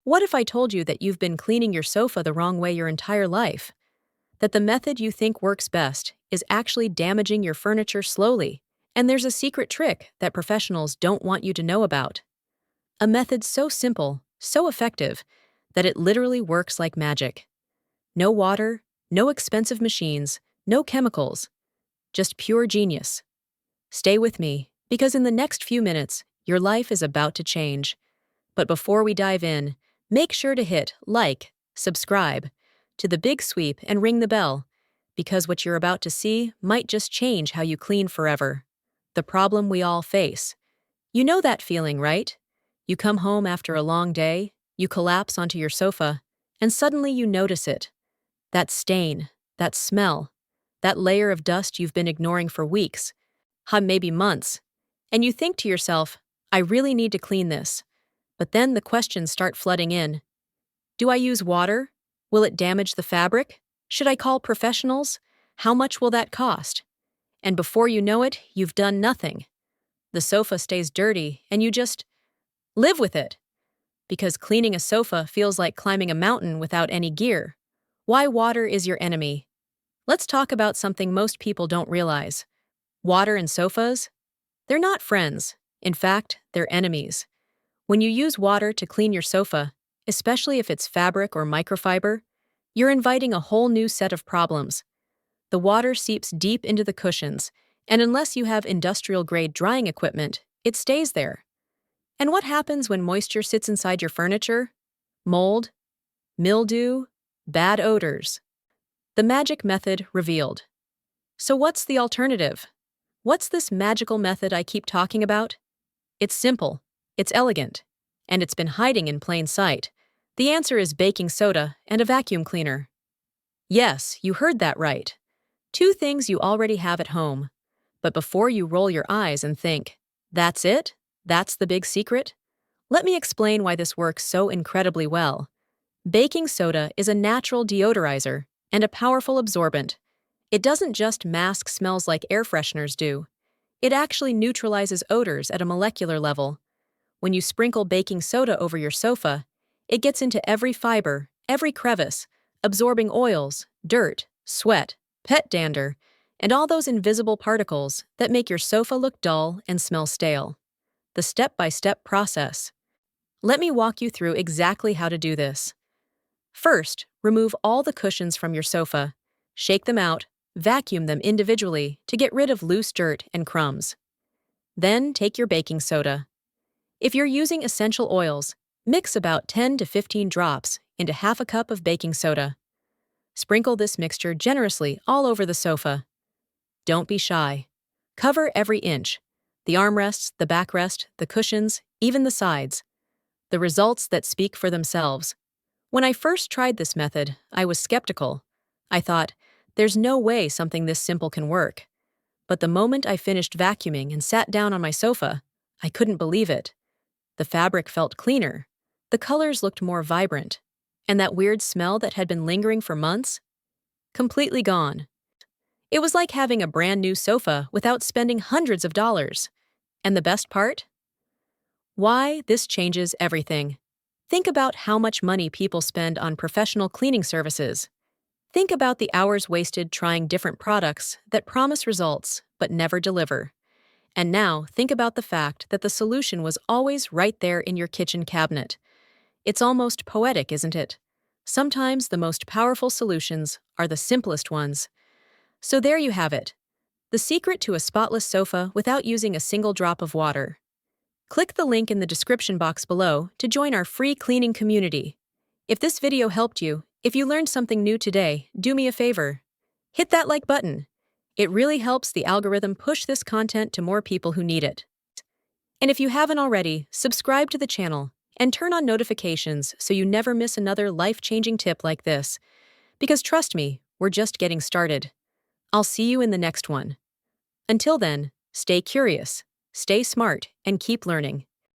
What if I told you that you've been cleaning your sofa the wrong way your entire life? That the method you think works best is actually damaging your furniture slowly, and there's a secret trick that professionals don't want you to know about. A method so simple, so effective, that it literally works like magic. No water, no expensive machines, no chemicals, just pure genius. Stay with me, because in the next few minutes, your life is about to change. But before we dive in, make sure to hit like, subscribe to the big sweep and ring the bell, because what you're about to see might just change how you clean forever. The problem we all face. You know that feeling, right? You come home after a long day, you collapse onto your sofa, and suddenly you notice it. That stain, that smell, that layer of dust you've been ignoring for weeks, maybe months. And you think to yourself, I really need to clean this. But then the questions start flooding in. Do I use water? Will it damage the fabric? Should I call professionals? How much will that cost? And before you know it, you've done nothing. The sofa stays dirty, and you just live with it. Because cleaning a sofa feels like climbing a mountain without any gear. Why water is your enemy. Let's talk about something most people don't realize. Water and sofas? They're not friends. In fact, they're enemies. When you use water to clean your sofa, especially if it's fabric or microfiber, you're inviting a whole new set of problems. The water seeps deep into the cushions, and unless you have industrial-grade drying equipment, it stays there. And what happens when moisture sits inside your furniture? Mold, mildew, bad odors. The magic method revealed. So what's the alternative? What's this magical method I keep talking about? It's simple, it's elegant, and it's been hiding in plain sight. The answer is baking soda and a vacuum cleaner. Yes, you heard that right. Two things you already have at home. But before you roll your eyes and think, that's it? That's the big secret? Let me explain why this works so incredibly well. Baking soda is a natural deodorizer and a powerful absorbent. It doesn't just mask smells like air fresheners do. It actually neutralizes odors at a molecular level. When you sprinkle baking soda over your sofa, it gets into every fiber, every crevice, absorbing oils, dirt, sweat, pet dander, and all those invisible particles that make your sofa look dull and smell stale. The step-by-step process. Let me walk you through exactly how to do this. First, remove all the cushions from your sofa. Shake them out, vacuum them individually to get rid of loose dirt and crumbs. Then take your baking soda. If you're using essential oils, mix about 10 to 15 drops into half a cup of baking soda. Sprinkle this mixture generously all over the sofa. Don't be shy. Cover every inch. The armrests, the backrest, the cushions, even the sides. The results that speak for themselves. When I first tried this method, I was skeptical. I thought, there's no way something this simple can work. But the moment I finished vacuuming and sat down on my sofa, I couldn't believe it. The fabric felt cleaner. The colors looked more vibrant. And that weird smell that had been lingering for months? Completely gone. It was like having a brand new sofa without spending hundreds of dollars. And the best part? Why this changes everything. Think about how much money people spend on professional cleaning services. Think about the hours wasted trying different products that promise results but never deliver. And now think about the fact that the solution was always right there in your kitchen cabinet. It's almost poetic, isn't it? Sometimes the most powerful solutions are the simplest ones. So there you have it. The secret to a spotless sofa without using a single drop of water. Click the link in the description box below to join our free cleaning community. If this video helped you, if you learned something new today, do me a favor. Hit that like button. It really helps the algorithm push this content to more people who need it. And if you haven't already, subscribe to the channel and turn on notifications so you never miss another life-changing tip like this. Because trust me, we're just getting started. I'll see you in the next one. Until then, stay curious, stay smart, and keep learning.